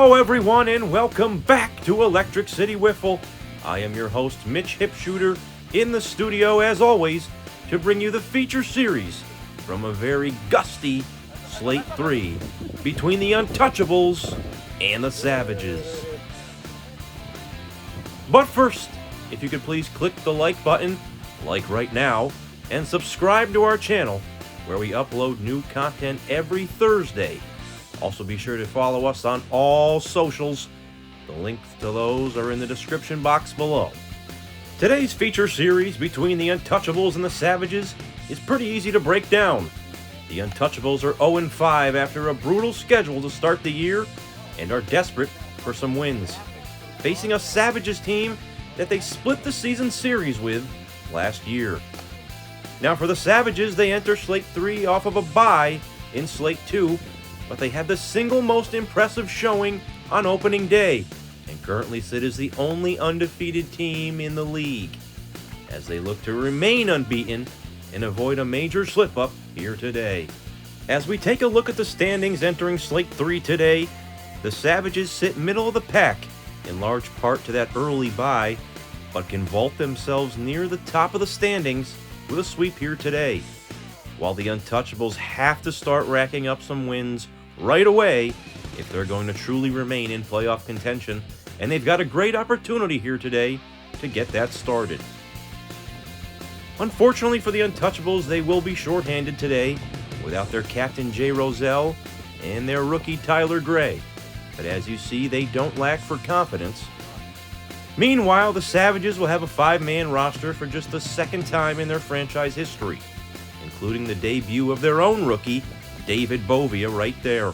Hello everyone and welcome back to Electric City Wiffle. I am your host Mitch Hipshooter in the studio as always to bring you the feature series from a very gusty Slate 3 between the Untouchables and the Savages. But first, if you could please click the like button, like right now, and subscribe to our channel where we upload new content every Thursday. Also be sure to follow us on all socials. The links to those are in the description box below. Today's feature series between the Untouchables and the Savages is pretty easy to break down. The Untouchables are 0-5 after a brutal schedule to start the year and are desperate for some wins, facing a Savages team that they split the season series with last year. Now for the Savages, they enter Slate 3 off of a bye in Slate 2, but they had the single most impressive showing on opening day and currently sit as the only undefeated team in the league as they look to remain unbeaten and avoid a major slip-up here today. As we take a look at the standings entering Slate 3 today, the Savages sit middle of the pack in large part to that early bye, but can vault themselves near the top of the standings with a sweep here today, while the Untouchables have to start racking up some wins right away if they're going to truly remain in playoff contention, and they've got a great opportunity here today to get that started. Unfortunately for the Untouchables, they will be shorthanded today without their captain Jay Roselle and their rookie Tyler Gray, but as you see, they don't lack for confidence. Meanwhile, the Savages will have a 5-man roster for just the second time in their franchise history, including the debut of their own rookie, David Bovia, right there.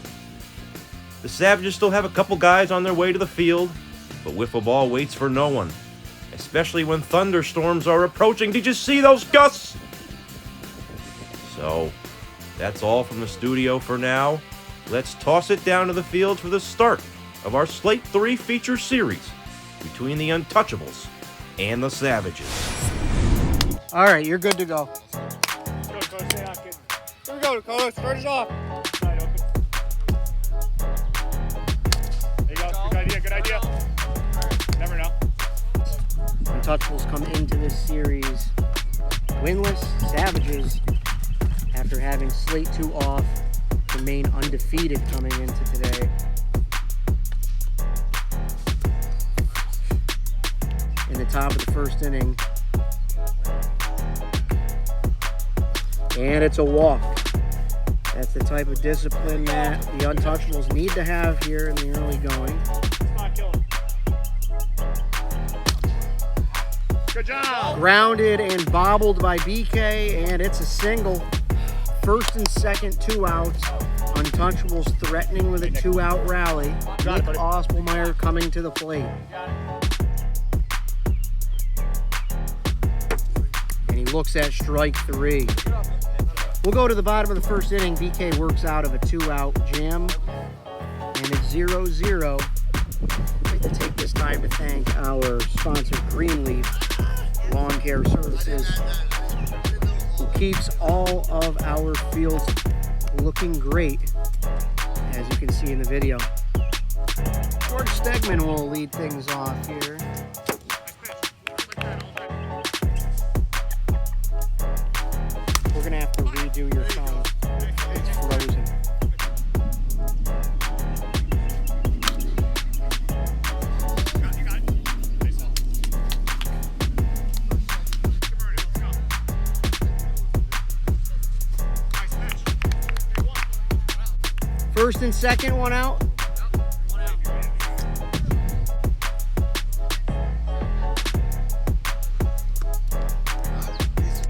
The Savages still have a couple guys on their way to the field, but Wiffle Ball waits for no one, especially when thunderstorms are approaching. Did you see those gusts? So, that's all from the studio for now. Let's toss it down to the field for the start of our Slate 3 feature series between the Untouchables and the Savages. All right, you're good to go. Here we go, Dakota. Start us off. There you go. Good idea. Never know. Untouchables come into this series winless. Savages, after having Slate 2 off, remain undefeated coming into today. In the top of the first inning. And it's a walk. That's the type of discipline that the Untouchables need to have here in the early going. Good job. Grounded and bobbled by BK, and it's a single. First and second, 2 outs. Untouchables threatening with a 2-out rally. Nick Ospelmeyer coming to the plate. And he looks at strike 3. We'll go to the bottom of the first inning. BK works out of a 2-out jam, and it's 0-0. I'd like to take this time to thank our sponsor, Greenleaf Lawn Care Services, who keeps all of our fields looking great, as you can see in the video. George Stegman will lead things off here. We're going to have to redo your phone. It's frozen. First and second, 1 out.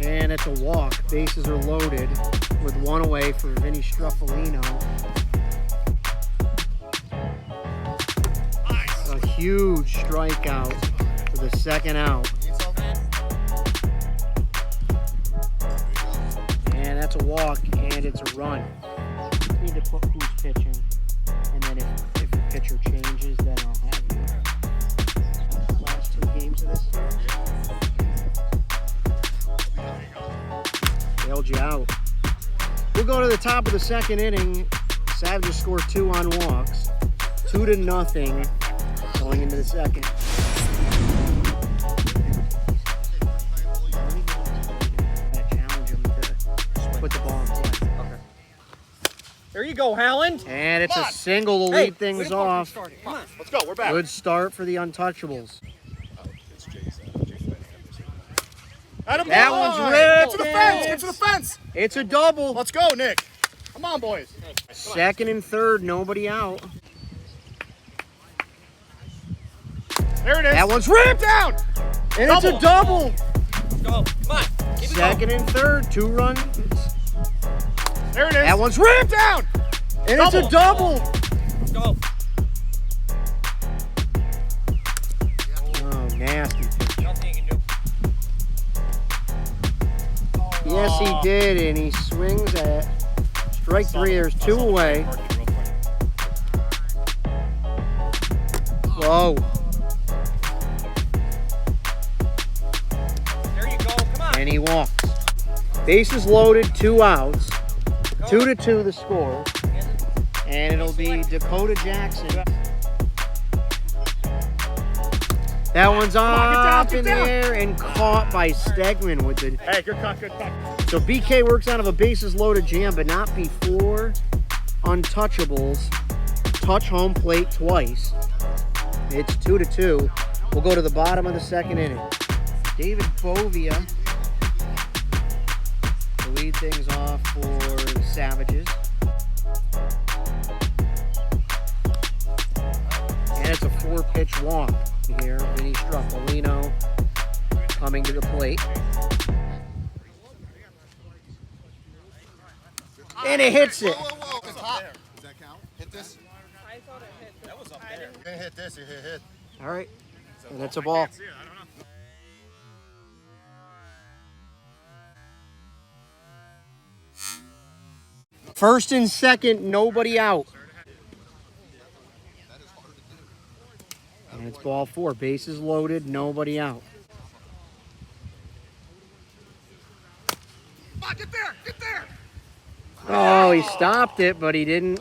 And it's a walk. Bases are loaded with 1 away for Vinny Struffolino. A huge strikeout for the second out. And that's a walk, and it's a run. Need to put who's pitching, and then if the pitcher changes, then I'll have you last 2 games of this series. Bailed you out. We'll go to the top of the second inning. Savages score 2 on walks. 2-0 going into the second. Gotta challenge him to put the ball in play. Okay. There you go, Howland. And it's a single to lead things off. Come on. Let's go. We're back. Good start for the Untouchables. That one's ripped. Get to the fence. Get to the fence. It's a double. Let's go, Nick. Come on, boys. Second and third, nobody out. There it is. That one's ripped. Down. And it's a double. Go. Come on. Keep it Second and third, 2 runs. There it is. That one's ripped. Down. And it's a double. Go. Oh, nasty. Nothing you can do. Yes, he did, and he swings at strike 3. There's 2 away. Whoa. There you go. Come on. And he walks. Bases loaded, 2 outs. 2-2 the score. And it'll be Dakota Jackson. That one's up in the air and caught by Stegman with the... Hey, good cut, good cut. So BK works out of a bases loaded jam, but not before Untouchables touch home plate twice. It's 2-2. We'll go to the bottom of the second inning. David Bovia to lead things off for the Savages. And it's a 4-pitch walk here. Vinny Struffolino coming to the plate. And it hits it. Whoa. Does that count? Hit this? I thought it hit. That was up there. You didn't hit this, you hit. All right. And it's a ball. First and second, nobody out. And it's ball 4. Bases loaded, nobody out. Come on, get there, get there. Oh, he stopped it, but he didn't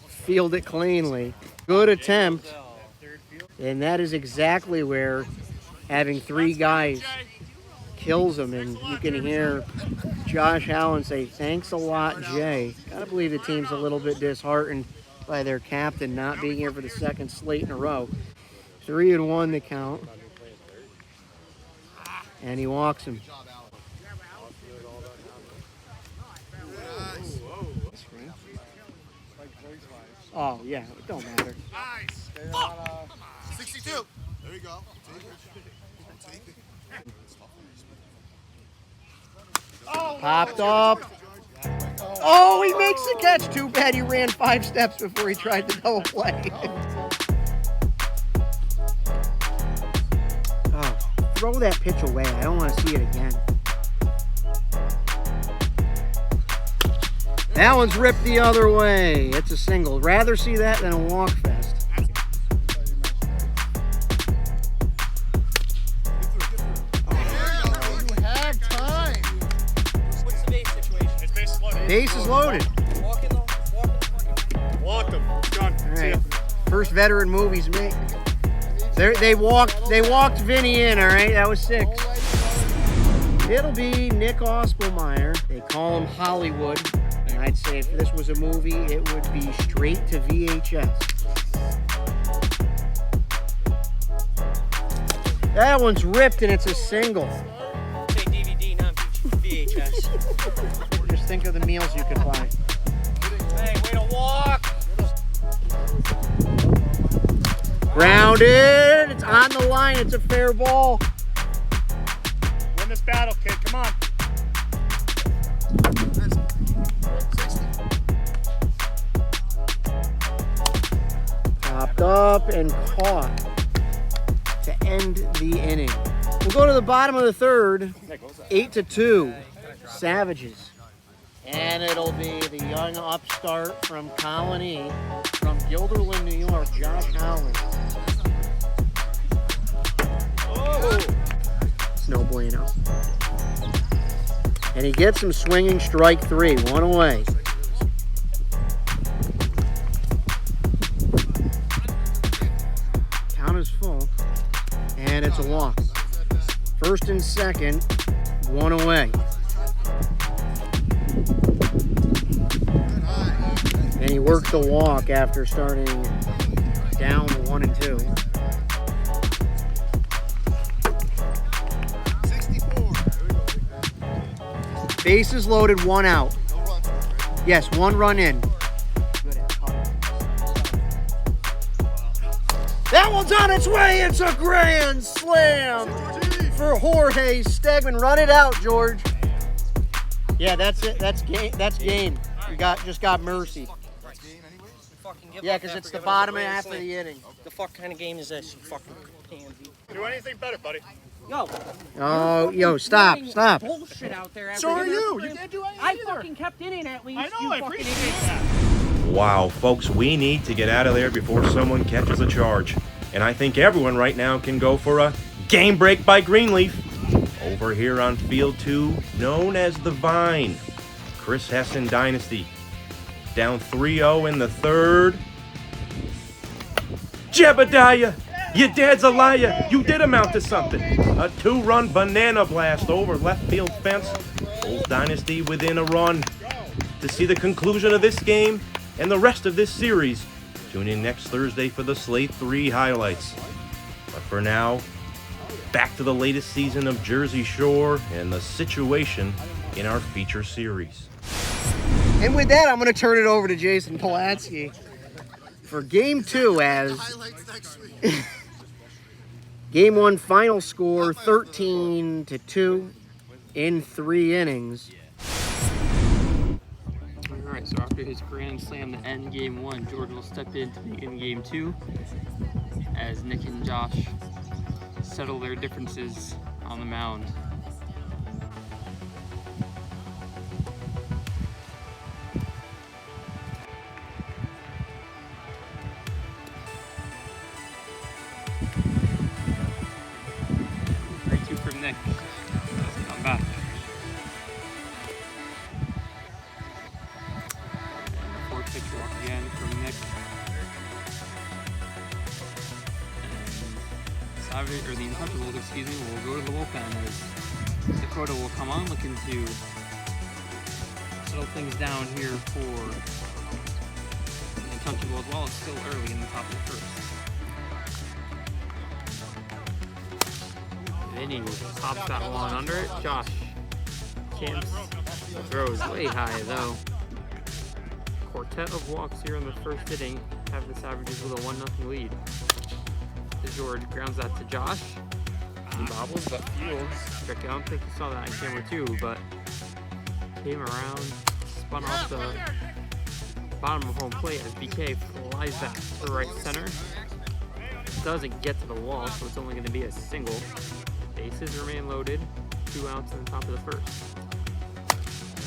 field it cleanly. Good attempt. And that is exactly where having 3 guys kills him. And you can hear Josh Allen say, "Thanks a lot, Jay." Gotta believe the team's a little bit disheartened by their captain not being here for the second slate in a row. 3-1 the count. And he walks him. Oh, yeah, it don't matter. Nice. 62. There you go. Take it. Popped up. Oh, he makes the catch. Too bad he ran 5 steps before he tried to double play. Oh, throw that pitch away. I don't want to see it again. That one's ripped the other way. It's a single. Rather see that than a walk fest. You had time. What's the base situation? It's base loaded. Base is loaded. Walk in the fucking. Walked him. Done. All See right. ya. First veteran movies made. They walked Vinny in, all right? That was 6. It'll be Nick Ospelmeyer. They call him Hollywood. And I'd say if this was a movie, it would be straight to VHS. That one's ripped and it's a single. Say DVD, not VHS. Just think of the meals you could buy. Hey, way to walk. Grounded. It's on the line. It's a fair ball. Win this battle, kid. Come on. Popped up and caught to end the inning. We'll go to the bottom of the third. 8-2, Savages. And it'll be the young upstart from Colony, from Guilderland, New York, Josh Howland. It's no bueno. And he gets him swinging strike 3, 1 away. is full. And it's a walk. First and second, one away. And he worked the walk after starting down 1 and 2. 64. Bases loaded, 1 out. No runs, right? Yes, 1 run in. That one's on its way. It's a grand slam for Jorge Stegman. Run it out, George. Yeah, that's it. That's game. That's game. You just got mercy. That's game anyways. Fucking give Yeah, up because after it's the giving up bottom a grand half of slam. the inning. The fuck kind of game is this, you fucking pansy? Do anything better, buddy. Yo. Oh, yo, stop. Bullshit out there. So are you. You can't do anything I either. fucking kept inning at least. I know, you I fucking appreciate idiot. that. Wow, folks, we need to get out of there before someone catches a charge. And I think everyone right now can go for a game break by Greenleaf. Over here on Field 2, known as the Vine, Chris Hessen Dynasty. Down 3-0 in the third. Jebediah, your dad's a liar. You did amount to something. A 2-run banana blast over left field fence. Bulls Dynasty within a run. To see the conclusion of this game and the rest of this series, tune in next Thursday for the Slate 3 highlights. But for now, back to the latest season of Jersey Shore and the situation in our feature series. And with that, I'm going to turn it over to Jason Polatsky for Game 2 as Highlights next week. Game 1 final score 13-2 in 3 innings. Alright, so after his grand slam to end game 1, George will step in to begin game 2 as Nick and Josh settle their differences on the mound. From Nick. Doesn't come back. And the 4-pitch walk again from Nick. And Savage, or the Untouchables, excuse me, will go to the bullpen as Dakota will come on looking to settle things down here for the Untouchables while it's still early in the top of the first. Then he pops that one under it. Josh Camps throws way high though. Quartet of walks here in the first inning have the Savages with a 1-0 lead. George grounds that to Josh. He bobbles, but Fields, I don't think you saw that on camera too, but came around, spun off the bottom of home plate as BK flies that to right center. Doesn't get to the wall, so it's only going to be a single. Bases remain loaded, 2 outs in the top of the first.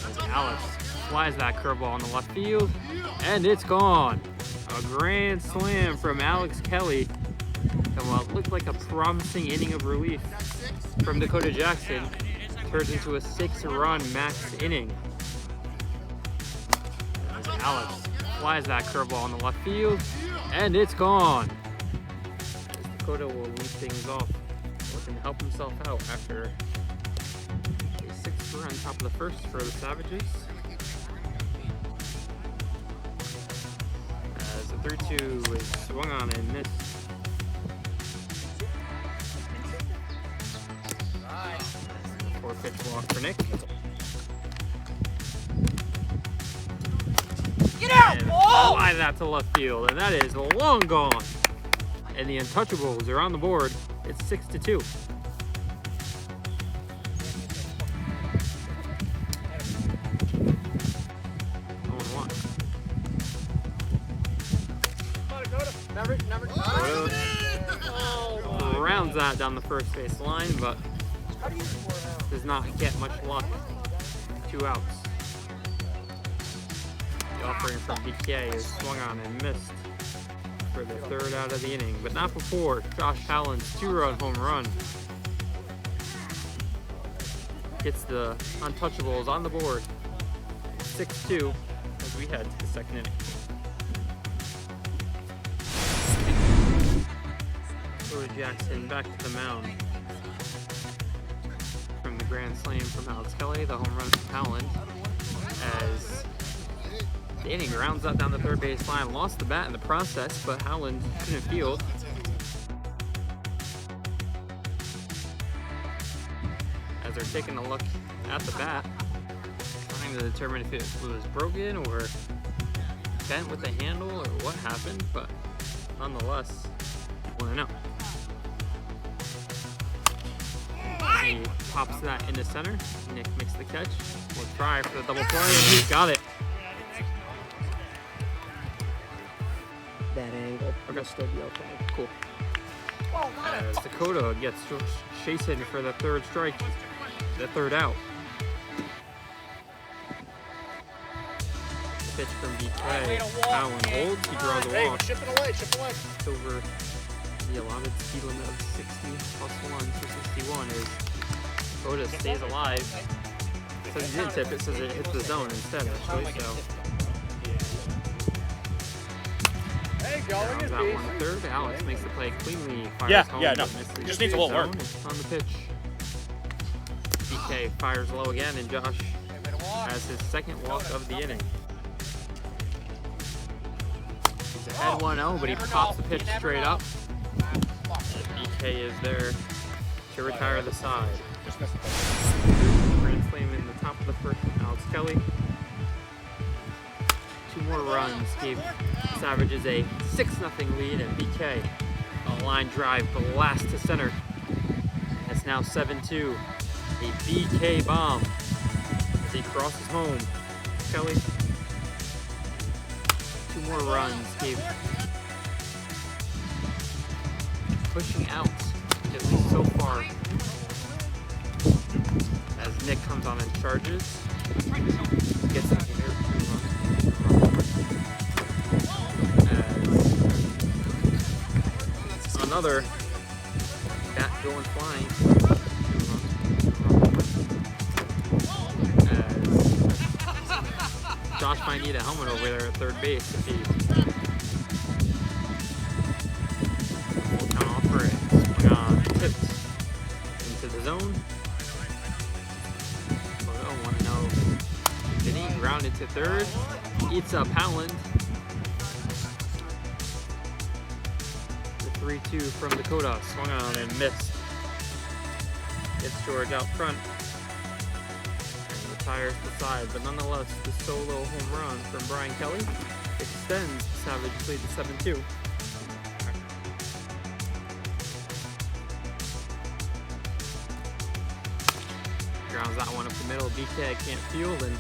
As Alex flies that curveball in the left field, and it's gone. A grand slam from Alex Kelly. And what looked like a promising inning of relief from Dakota Jackson turns into a 6-run max inning. As Alex flies that curveball in the left field, and it's gone. As Dakota will lead things off. Looking to help himself out after a 6-run top of the first for the Savages. As the 3-2 is swung on and missed. Four-pitch walk for Nick. Get out! And Oh! fly that to left field, and that is long gone. And the Untouchables are on the board. It's 6-2. Rounds that down the first base line, but does not get much luck. 2 outs. The offering from BK is swung on and missed for the 3rd out of the inning, but not before Josh Hallen's 2-run home run gets the Untouchables on the board. 6-2 as we head to the 2nd inning. Jackson back to the mound. From the grand slam from Alex Kelly, the home run from Howland. As the inning rounds out down the third base line, lost the bat in the process, but Howland couldn't field. As they're taking a look at the bat, trying to determine if it was broken or bent with the handle or what happened, but nonetheless, want to know. He pops that into center. Nick makes the catch. We'll try for the double play, and he's got it. That angle. Okay. Will still be okay. Cool. As Dakota gets chasing for the third strike, the third out. Pitch from BK. Howland holds. He draws a Hey, walk. ship it away, ship away. It's over the allotted speed limit of 60 plus 1, so 61 is Dakota stays alive. It says he didn't tip, it says it hits the zone instead, actually, so. Hey, go. Rounds out one third. Alex makes the play cleanly. Fires Yeah, home, yeah, but no. misses Just needs a little zone. work. It's on the pitch. BK fires low again, and Josh has his second walk of the inning. He's ahead 1-0, but he pops the pitch straight up. BK is there to retire the side. Grand slam in the top of the first from Alex Kelly. 2 more runs gave Savages a 6-0 lead, and BK a line drive blast to center. It's now 7-2. A BK bomb as he crosses home. Kelly. 2 more runs gave pushing out, at least so far, as Nick comes on and charges. Gets it here. As another bat going flying. As Josh might need a helmet over there at third base if he will count off for it. Swing on, tipped into the zone. Photo 1-0. Vinny grounded to third. Eats up Howland. The 3-2 from Dakota. Swung on and missed. Gets George out front. And retires the side. But nonetheless, the solo home run from Brian Kelly extends Savage's lead to 7-2. Grounds that one up the middle. BK can't field and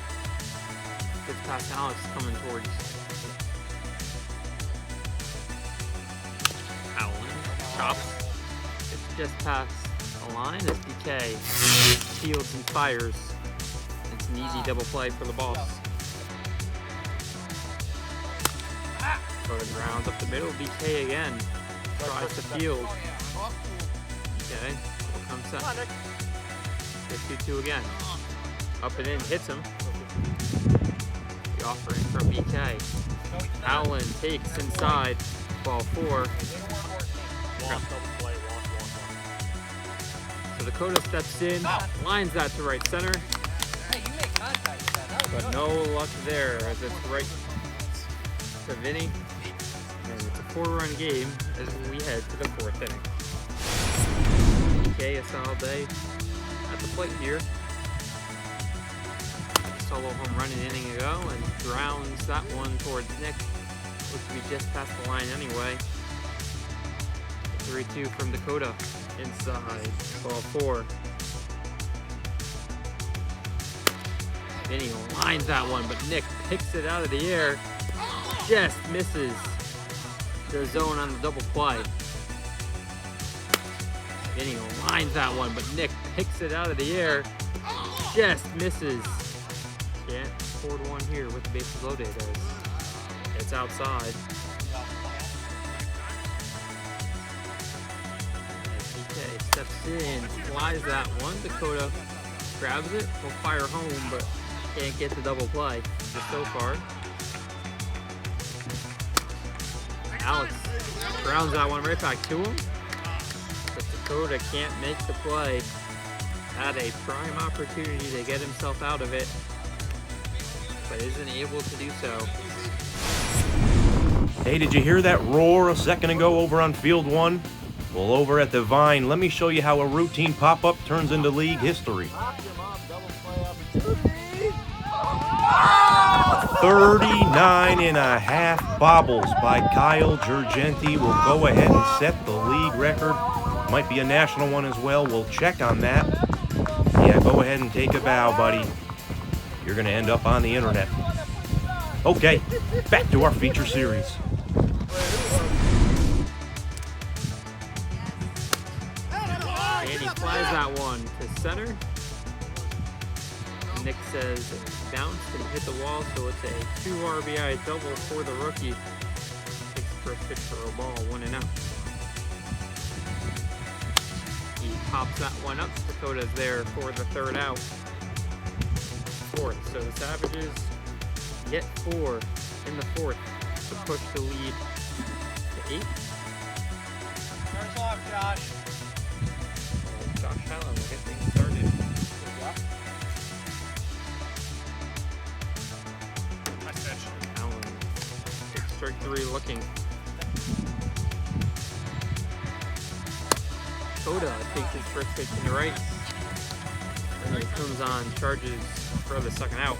gets past Alex coming towards Howland. Chops. It's just past the line as BK fields and fires. It's an easy double play for the boss. So it grounds up the middle. BK again tries to field. Okay, will come second. 2-2 again. Up and in, hits him. The offering from BK. Howland takes inside. Ball 4. So Dakota steps in, lines that to right center. But no luck there as it's right to Vinny. And it's a 4-run game as we head to the 4th inning. BK, a solid day at the plate here. Solo home run an inning ago and grounds that one towards Nick, which we just passed the line anyway. 3-2 from Dakota inside. Ball 4. Vinny lines that one, but Nick picks it out of the air. Just misses the zone on the double play. Vinny lines that one, but Nick picks it out of the air. Just misses. Can't afford one here with the bases loaded as it's outside. As BK steps in, flies that one. Dakota grabs it, will fire home, but can't get the double play just so far. Alex grounds that one right back to him. Dakota can't make the play. Had a prime opportunity to get himself out of it, but isn't able to do so. Hey, did you hear that roar a second ago over on Field 1? Well, over at the Vine, let me show you how a routine pop-up turns into league history. 39.5 bobbles by Kyle Gergenti will go ahead and set the league record. Might be a national one as well. We'll check on that. Yeah, go ahead and take a bow, buddy. You're going to end up on the internet. Okay, back to our feature series. And he flies that one to center. Nick says it bounced and hit the wall, so it's a 2 RBI double for the rookie. Takes the first pitch for a ball, 1-0. He pops that one up. Dakota's there for the third out. Fourth, so the Savages get 4 in the fourth to push the lead to 8. Starts off, Josh. Josh Allen will get things started. Nice pitch. Allen takes strike 3 looking. Dakota takes his first pitch in the right. And then he comes on, charges for the second out.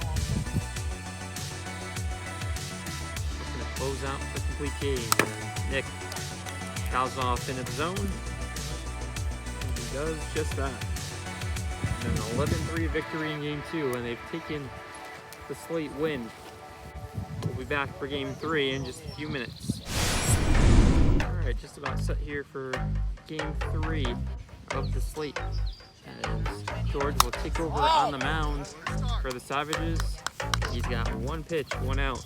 Looking to close out the complete game. And Nick fouls off into the zone. And he does just that. And an 11-3 victory in game 2, and they've taken the Slate win. We'll be back for game 3 in just a few minutes. Alright, just about set here for game 3 of the Slate. As George will take over on the mound for the Savages. He's got 1 pitch, 1 out.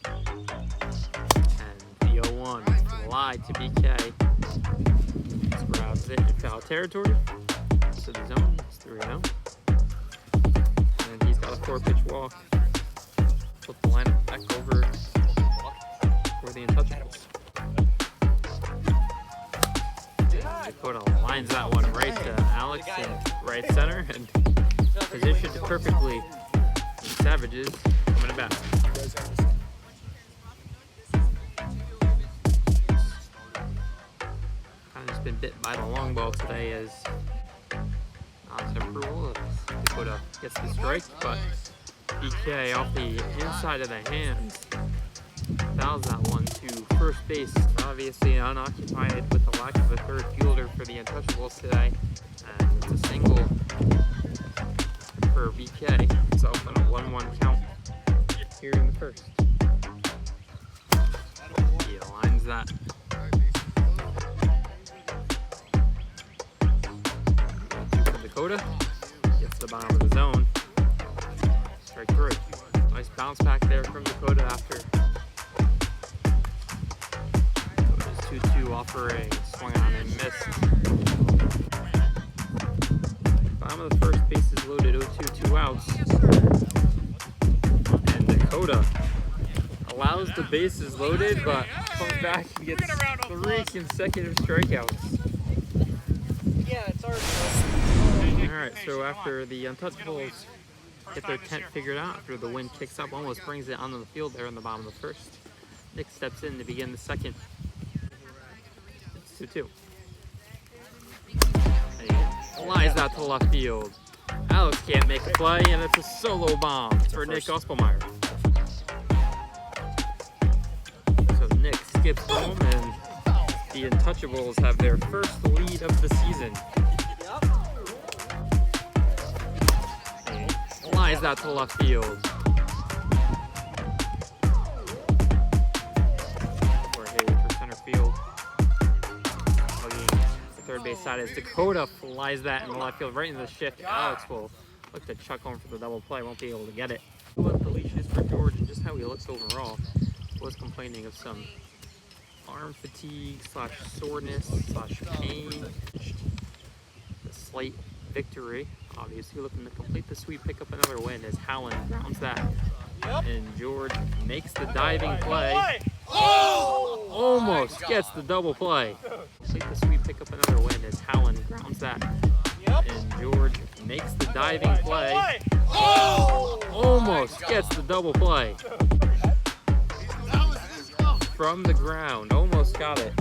And the 0-1 fly to BK. Grabs it in foul territory. To the zone, it's 3-0. And he's got a 4-pitch walk. Flip the lineup back over for the Untouchables. Dakota lines that one right to Alex in right center and positioned perfectly. The Savages coming to bat. Kind of just been bit by the long ball today as approval. Dakota gets the strike, but BK off the inside of the hands fouls that one to first base. Obviously unoccupied with the lack of a third fielder for the Untouchables today. And it's a single for BK. So on a 1-1 count here in the first. He aligns that. Dakota gets the bottom of the zone. Strike 3. Nice bounce back there from Dakota after Dakota's 2-2 offering. Swung on and missed. Bottom of the first, base is loaded, 0-2, 2 outs. And Dakota allows the bases loaded, but comes back and gets 3 consecutive strikeouts. Yeah, it's ours. Alright, so after the Untouchables get their tent figured out, after the wind kicks up, almost brings it onto the field there in the bottom of the first, Nick steps in to begin the second. It's 2-2. And he flies out to left field. Alex can't make a play, and it's a solo bomb for Nick Ospelmeyer. So Nick skips home, and the Untouchables have their first lead of the season. Flies out to left field. Jorge for center field. Hugging the third base side as Dakota flies that in the left field right into the shift. Alex will look to chuck home for the double play. Won't be able to get it. What the leash is for George and just how he looks overall. Was complaining of some arm fatigue / soreness / pain. The Slate victory. Obviously looking to complete the sweep, pick up another win as Howland rounds that. And George makes the diving play. Almost gets the double play. Take the sweep, pick up another win as Howland grounds that. And George makes the diving play. Oh! Almost gets the double play. From the ground, almost got it.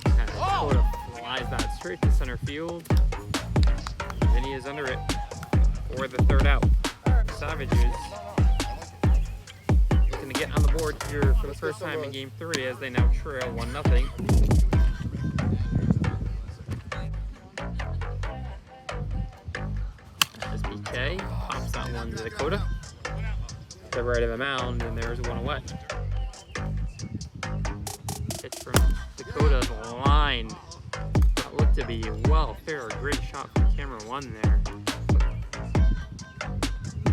And Dakota flies that straight to center field. Vinny is under it for the third out. Savages looking to get on the board here for the first time in Game 3 as they now trail 1-0. As BK pops that one to Dakota. To the right of the mound, and there's one away. Pitch from Dakota's line. That looked to be well fair. Great shot from camera 1 there.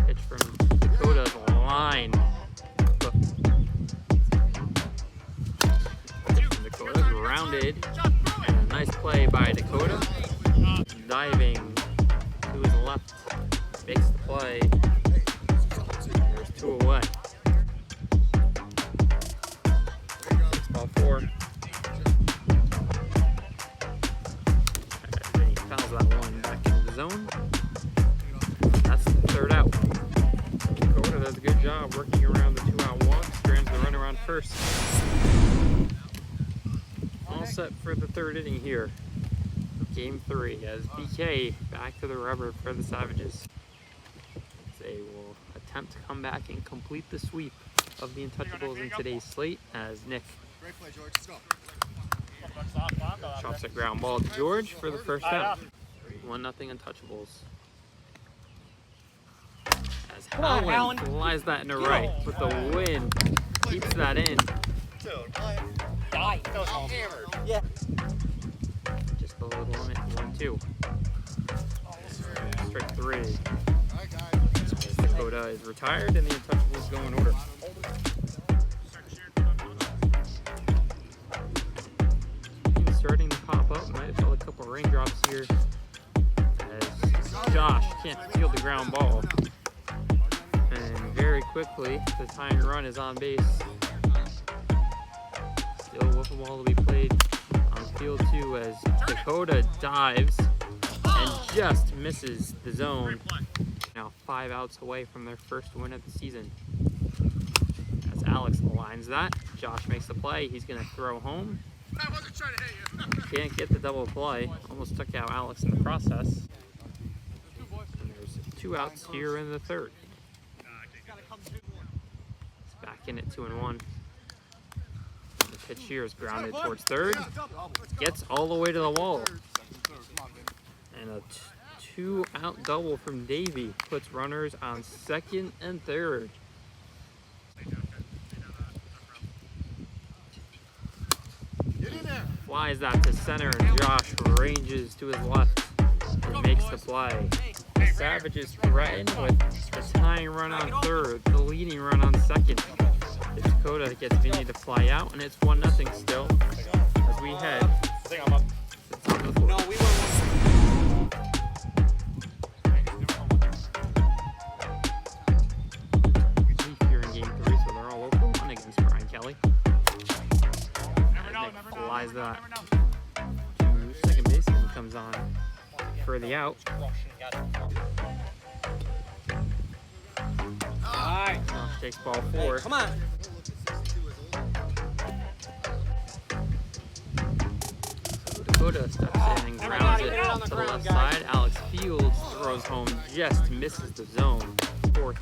Pitch from Dakota's line. Pitch from Dakota, grounded. And a nice play by Dakota. Diving to his left. Makes the play. There's 2 away. It's ball 4. He fouls that one back into the zone. That's the third out. Dakota does a good job working around the 2-out walk. Strands the runner on first. All set for the third inning here. Game 3 as BK back to the rubber for the Savages. They will attempt to come back and complete the sweep of the Untouchables in today's slate as Nick chops a ground ball to George for the first out. 1-0 Untouchables. As Howland flies that in the right with the wind, keeps that in. Just below the limit, 1-2. Strike 3. Dakota is retired and the Untouchables go in order. Starting to pop up, might have felt a couple raindrops here as Josh can't field the ground ball. And very quickly, the tying run is on base. Still wiffle ball to be played on field 2 as Dakota dives and just misses the zone. Now 5 outs away from their first win of the season. As Alex lines that, Josh makes the play. He's going to throw home. I wasn't trying to hit you. Can't get the double play. Almost took out Alex in the process. And there's 2 outs here in the third. It's back in at 2-1. The pitch here is grounded towards third. Gets all the way to the wall. And a 2-out double from Davey puts runners on second and third. Flies that to center and Josh ranges to his left and makes the play. The Savages threaten with the tying run on third, the leading run on second. Dakota gets Vinny to fly out and it's 1-0 still as we head to the top of the fourth. No, we were Here in game 3, so they're all over 1 against Brian Kelly. Flies that to second base and comes on for the out. Alright. Takes ball 4. Come on. So Dakota steps in and grounds it to the left side. Alex Fields throws home, just misses the zone. 4th.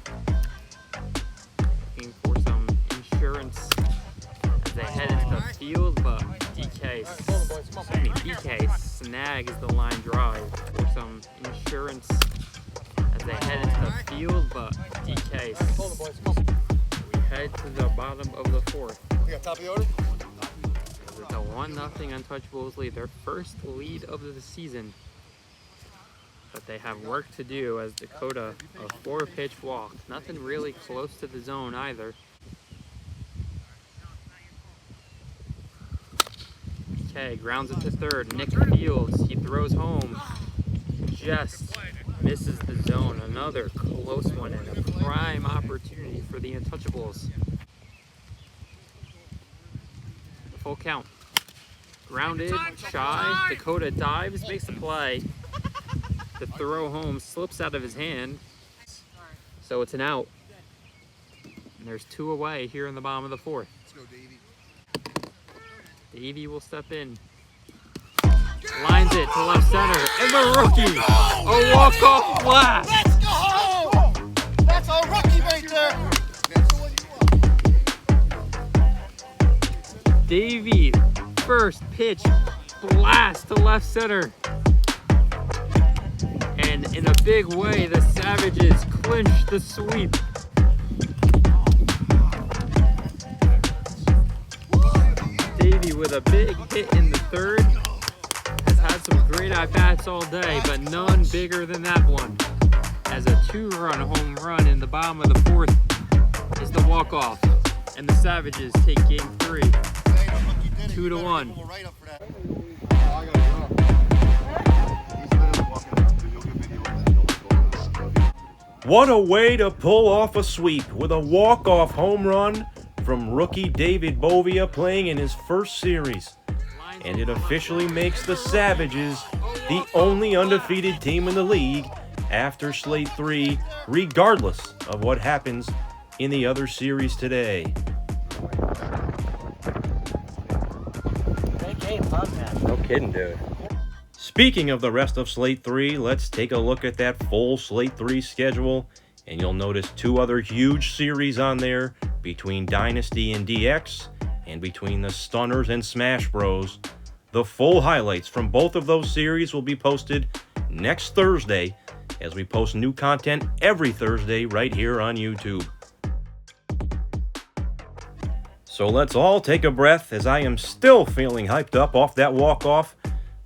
Looking for some insurance as they head into the field, but BK snags the line drive for some insurance as they head into the field, but DK. We head to the bottom of the 4th. We got top of the order. With a 1-0 Untouchables lead, their first lead of the season. But they have work to do as Dakota, a 4-pitch walk. Nothing really close to the zone either. Okay, grounds it to third. Nick Fields, he throws home. Just misses the zone. Another close one and a prime opportunity for the Untouchables. full count. Grounded, shy. Dakota dives, makes the play. The throw home slips out of his hand. So it's an out. And there's 2 away here in the bottom of the 4th. Let's go, Davey. Davey will step in. Lines it to left center. And the rookie! A walk-off blast! Let's go! That's our rookie right there. Davey, first pitch, blast to left center. And in a big way, the Savages clinch the sweep. Davey with a big hit in the 3rd. Has had some great at-bats all day, but none bigger than that one. As a 2-run home run in the bottom of the 4th is the walk-off. And the Savages take game 3. 2-1. What a way to pull off a sweep with a walk-off home run from rookie David Bovia playing in his first series. And it officially makes the Savages the only undefeated team in the league after Slate 3, regardless of what happens in the other series today. Great game, fun, man. No kidding, dude. Speaking of the rest of Slate 3, let's take a look at that full Slate 3 schedule, and you'll notice 2 other huge series on there between Dynasty and DX, and between the Stunners and Smash Bros. The full highlights from both of those series will be posted next Thursday, as we post new content every Thursday right here on YouTube. So let's all take a breath, as I am still feeling hyped up off that walk-off,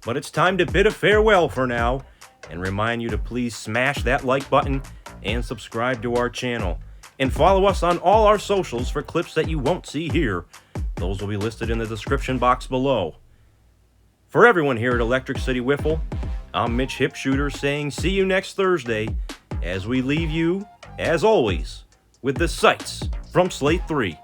but it's time to bid a farewell for now, and remind you to please smash that like button and subscribe to our channel. And follow us on all our socials for clips that you won't see here. Those will be listed in the description box below. For everyone here at Electric City Wiffle, I'm Mitch Hipshooter saying see you next Thursday, as we leave you, as always, with the sights from Slate 3.